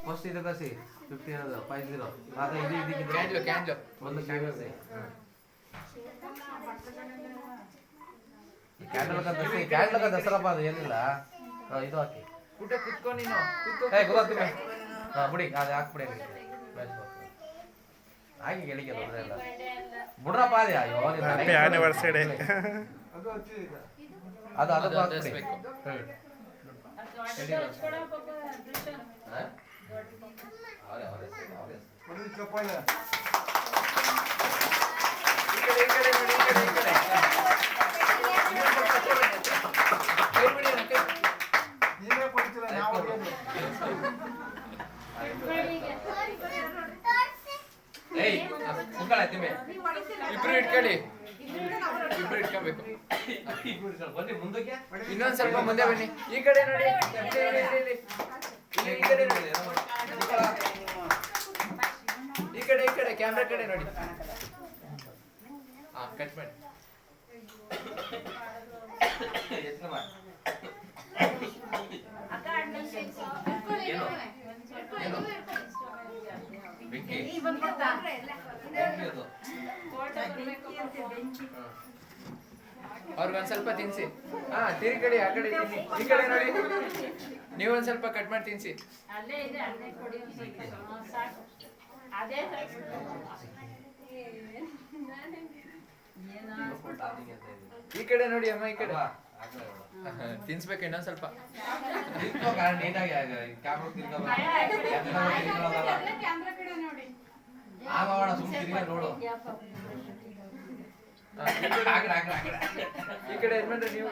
first ಇದು ಕಸಿ 50 ಅದು 50 ಅದು ಇದು ಕ್ಯಾಂಡ್ಲು ಒಂದು ಕ್ಯಾಂಡಲ್ ಕ್ಯಾಂಡಲ್ ದಸರಪ್ಪ ಅದು ಏನಿಲ್ಲ ಇದು ಹಾಕಿ ಕುತ್ಕೊ ನೀನು ಗೊತ್ತಾಗ್ತಿಲ್ಲ ಬಿಡಿ ಅದು ಹಾಕ್ಬಿಡಿ ಹಾಕಿ ಗೆಳಿಗೆ ತೊಂದರೆ ಇಲ್ಲ ಬಿಡ್ರಪ್ಪ ಅದೇ ಅಯ್ಯೋ ಹ್ಯಾಪಿ ಆನಿವರ್ಸರಿ ಅದು ಅದು ಹಾಕ್ಬಿಡಿ ಇಬ್ರು ಇಟ್ಕೊಳ್ಳಿ ಇಬ್ರು ಇಟ್ಕೊಬೇಕು ಇನ್ನೊಂದ್ ಸ್ವಲ್ಪ ಮುಂದೆ ಬನ್ನಿ ಈ ಕಡೆ ನೋಡಿ ಈ ಕಡೆ ನೋಡಿ ಈ ಕಡೆ ಕ್ಯಾಮ್ರಾ ಕಡೆ ನೋಡಿ ಹಾ ಕಟ್ ಮಾಡಿ ಅವ್ರಿಗೊಂದ್ ಸ್ವಲ್ಪ ತಿನ್ಸಿ ಹಾ ತಿರಿ ಕಡೆ ಆ ಕಡೆ ತಿನ್ನಿ ಈ ಕಡೆ ನೋಡಿ ನೀವೊಂದ್ ಸ್ವಲ್ಪ ಕಟ್ ಮಾಡಿ ತಿನ್ಸಿ ಈ ಕಡೆ ನೋಡಿ ಅಮ್ಮ ಈ ಕಡೆ ತಿನ್ಸ್ಬೇಕು ಇನ್ನೊಂದ್ ಸ್ವಲ್ಪ ನೋಡು ಈ ಕಡೆ ಯಜಮಾನ್ರೆ ನೀವು